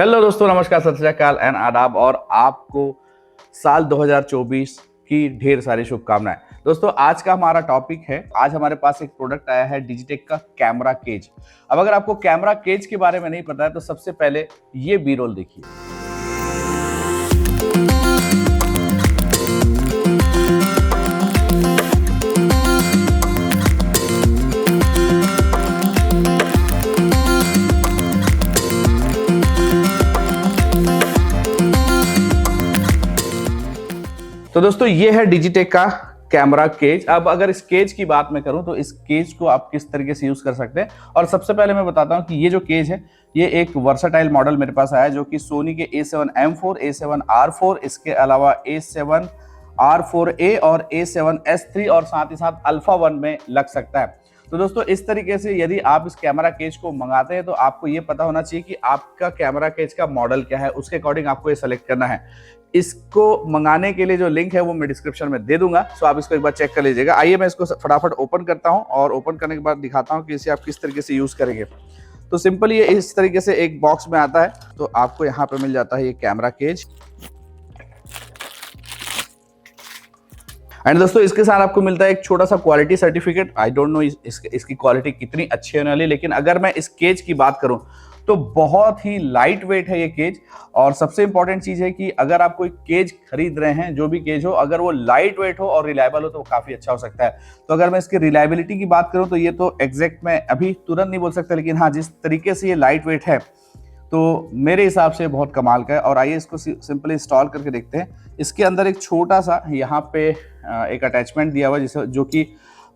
Hello दोस्तों, नमस्कार, सत श्री अकाल एंड आदाब और आपको साल 2024 की ढेर सारी शुभकामनाएं। दोस्तों, आज का हमारा टॉपिक है, आज हमारे पास एक प्रोडक्ट आया है डिजिटेक का कैमरा केज। अब अगर आपको कैमरा केज के बारे में नहीं पता है तो सबसे पहले ये बी रोल देखिए। तो दोस्तों, ये है डिजिटेक का कैमरा केज। अब अगर इस केज की बात मैं करूं तो इस केज को आप किस तरीके से यूज कर सकते हैं, और सबसे पहले मैं बताता हूं कि ये जो केज है ये एक वर्साटाइल मॉडल मेरे पास आया है, जो कि सोनी के A7M4, A7R4, इसके अलावा A7R4A और A7S3 और साथ ही साथ अल्फा 1 में लग सकता है। तो दोस्तों, इस तरीके से यदि आप इस कैमरा केज को मंगाते हैं तो आपको ये पता होना चाहिए कि आपका कैमरा केज का मॉडल क्या है, उसके अकॉर्डिंग आपको ये सेलेक्ट करना है। इसको मंगाने के लिए जो लिंक है वो मैं डिस्क्रिप्शन में दे दूंगा, सो आप इसको एक बार चेक कर लीजिएगा। आइए मैं इसको फटाफट ओपन करता हूं और ओपन करने के बाद दिखाता हूं कि इसे आप किस तरीके से यूज करेंगे। तो सिंपल ये इस तरीके से एक बॉक्स में आता है, तो आपको यहाँ पे मिल जाता है ये कैमरा केज। एंड दोस्तों, इसके साथ आपको मिलता है एक छोटा सा quality certificate. I don't know इसकी क्वालिटी कितनी अच्छी होने वाली, लेकिन अगर मैं इस केज की बात करूं तो बहुत ही लाइट वेट है ये केज। और सबसे इंपॉर्टेंट चीज है कि अगर आप कोई केज खरीद रहे हैं, जो भी केज हो, अगर वो लाइट वेट हो और रिलायबल हो तो वो काफी अच्छा हो सकता है। तो अगर मैं इसकी रिलायबिलिटी की बात करूं तो ये तो एग्जैक्ट मैं अभी तुरंत नहीं बोल सकता, लेकिन हाँ, जिस तरीके से ये लाइट वेट है तो मेरे हिसाब से बहुत कमाल का है। और आइए इसको सिंपली इंस्टॉल करके देखते हैं। इसके अंदर एक छोटा सा यहाँ पे एक अटैचमेंट दिया हुआ है जिसे जो कि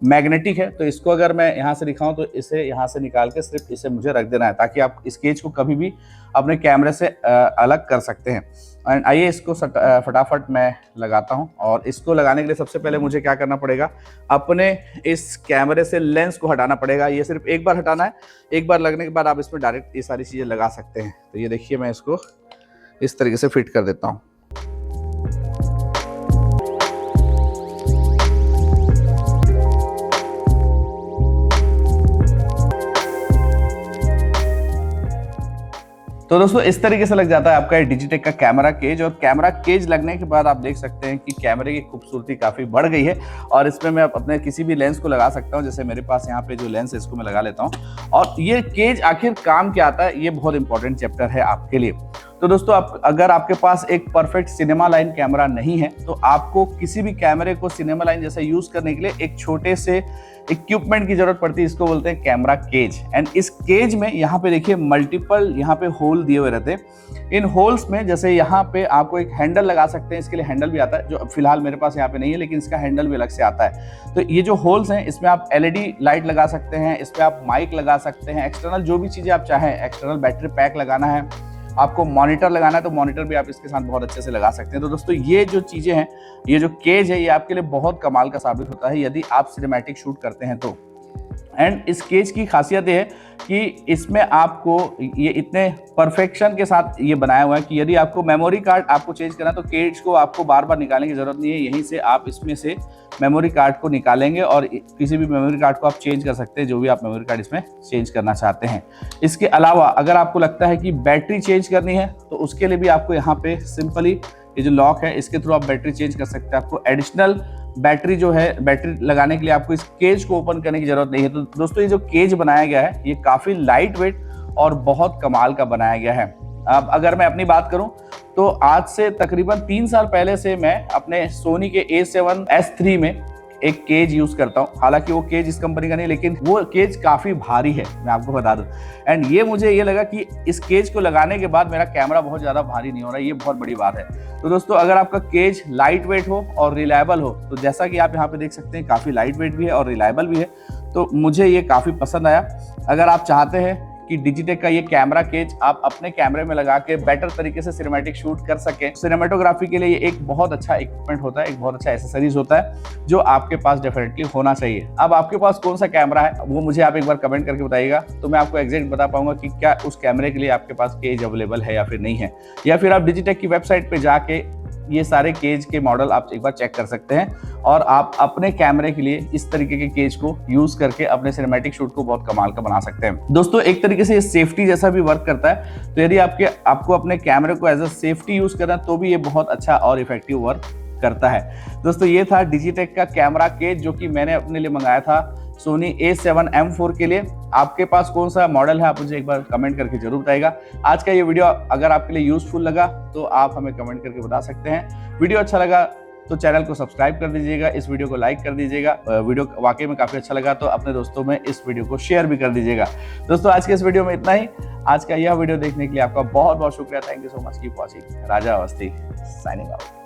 मैग्नेटिक है। तो इसको अगर मैं यहाँ से दिखाऊं तो इसे यहाँ से निकाल के सिर्फ इसे मुझे रख देना है, ताकि आप इस केज को कभी भी अपने कैमरे से अलग कर सकते हैं। एंड आइए इसको फटाफट मैं लगाता हूं। और इसको लगाने के लिए सबसे पहले मुझे क्या करना पड़ेगा, अपने इस कैमरे से लेंस को हटाना पड़ेगा। ये सिर्फ एक बार हटाना है, एक बार लगने के बाद आप इसमें डायरेक्ट ये सारी चीज़ें लगा सकते हैं। तो ये देखिए, मैं इसको इस तरीके से फिट कर देता हूँ। तो दोस्तों, इस तरीके से लग जाता है आपका डिजिटेक का कैमरा केज। और कैमरा केज लगने के बाद आप देख सकते हैं कि कैमरे की खूबसूरती काफ़ी बढ़ गई है। और इसमें मैं अपने किसी भी लेंस को लगा सकता हूं, जैसे मेरे पास यहाँ पे जो लेंस है इसको मैं लगा लेता हूं। और ये केज आखिर काम क्या आता है, ये बहुत इंपॉर्टेंट चैप्टर है आपके लिए। तो दोस्तों, अगर आपके पास एक परफेक्ट सिनेमा लाइन कैमरा नहीं है तो आपको किसी भी कैमरे को सिनेमा लाइन जैसा यूज करने के लिए एक छोटे से इक्विपमेंट की जरूरत पड़ती है। इसको बोलते हैं कैमरा केज। एंड इस केज में यहाँ पे देखिए मल्टीपल यहाँ पे होल दिए हुए रहते हैं। इन होल्स में जैसे यहाँ पे आपको एक हैंडल लगा सकते हैं, इसके लिए हैंडल भी आता है, जो फिलहाल मेरे पास यहाँ पे नहीं है, लेकिन इसका हैंडल भी अलग से आता है। तो ये जो होल्स हैं इसमें आप LED लाइट लगा सकते हैं, इस पर आप माइक लगा सकते हैं, एक्सटर्नल जो भी चीजें आप चाहें, एक्सटर्नल बैटरी पैक लगाना है, आपको मॉनिटर लगाना है तो मॉनिटर भी आप इसके साथ बहुत अच्छे से लगा सकते हैं। तो दोस्तों, ये जो चीजें हैं, ये जो केज है, ये आपके लिए बहुत कमाल का साबित होता है यदि आप सिनेमैटिक शूट करते हैं तो। एंड इस केज की खासियत ये है कि इसमें आपको ये इतने परफेक्शन के साथ ये बनाया हुआ है कि यदि आपको मेमोरी कार्ड आपको चेंज करना है तो केज को आपको बार बार निकालने की जरूरत नहीं है। यहीं से आप इसमें से मेमोरी कार्ड को निकालेंगे और किसी भी मेमोरी कार्ड को आप चेंज कर सकते हैं, जो भी आप मेमोरी कार्ड इसमें चेंज करना चाहते हैं। इसके अलावा अगर आपको लगता है कि बैटरी चेंज करनी है तो उसके लिए भी आपको यहाँ पे सिंपली ये जो लॉक है इसके थ्रू आप बैटरी चेंज कर सकते हैं। आपको एडिशनल बैटरी जो है, बैटरी लगाने के लिए आपको इस केज को ओपन करने की जरूरत नहीं है। तो दोस्तों, ये जो केज बनाया गया है ये काफी लाइट वेट और बहुत कमाल का बनाया गया है। अब अगर मैं अपनी बात करूं तो आज से तकरीबन 3 साल पहले से मैं अपने सोनी के A7S3 में एक केज यूज करता हूं। हालांकि वो केज इस कंपनी का नहीं, लेकिन वो केज काफी भारी है, मैं आपको बता दूं। एंड ये मुझे ये लगा कि इस केज को लगाने के बाद मेरा कैमरा बहुत ज्यादा भारी नहीं हो रहा है, ये बहुत बड़ी बात है। तो दोस्तों, अगर आपका केज लाइट वेट हो और रिलायबल हो, तो जैसा कि आप यहाँ पे देख सकते हैं काफी लाइट वेट भी है और रिलायबल भी है, तो मुझे ये काफी पसंद आया। अगर आप चाहते हैं कि डिजिटेक का ये कैमरा केज आप अपने कैमरे में लगा के बेटर तरीके से सिनेमैटिक शूट कर सकें, सिनेमेटोग्राफी के लिए ये एक बहुत अच्छा इक्विपमेंट होता है, एक बहुत अच्छा एसेसरीज होता है जो आपके पास डेफिनेटली होना चाहिए। अब आपके पास कौन सा कैमरा है वो मुझे आप एक बार कमेंट करके बताइएगा, तो मैं आपको एग्जैक्ट बता पाऊंगा कि क्या उस कैमरे के लिए आपके पास केज अवेलेबल है या फिर नहीं है। या फिर आप डिजिटेक की वेबसाइट पे जाके ये सारे केज के मॉडल आप एक बार चेक कर सकते हैं और आप अपने कैमरे के लिए इस तरीके के केज को यूज करके अपने सिनेमैटिक शूट को बहुत कमाल का बना सकते हैं। दोस्तों एक तरीके से ये सेफ्टी जैसा भी वर्क करता है, तो यदि आपको अपने कैमरे को एज अ सेफ्टी यूज करना है तो भी ये बहुत अच्छा और इफेक्टिव वर्क करता है। दोस्तों ये था डिजिटेक का कैमरा केज जो कि मैंने अपने लिए मंगाया था सोनी A7M4 के लिए। आपके पास कौन सा मॉडल है आप मुझे एक बार कमेंट करके जरूर बताइएगा। आज का ये वीडियो अगर आपके लिए यूजफुल लगा तो आप हमें कमेंट करके बता सकते हैं। वीडियो अच्छा लगा तो चैनल को सब्सक्राइब कर दीजिएगा, इस वीडियो को लाइक कर दीजिएगा। वीडियो वाकई में काफी अच्छा लगा तो अपने दोस्तों में इस वीडियो को शेयर भी कर दीजिएगा। दोस्तों आज के इस वीडियो में इतना ही। आज का यह वीडियो देखने के लिए आपका बहुत बहुत शुक्रिया। Thank you so much. Keep watching. Raja Awasthi signing out.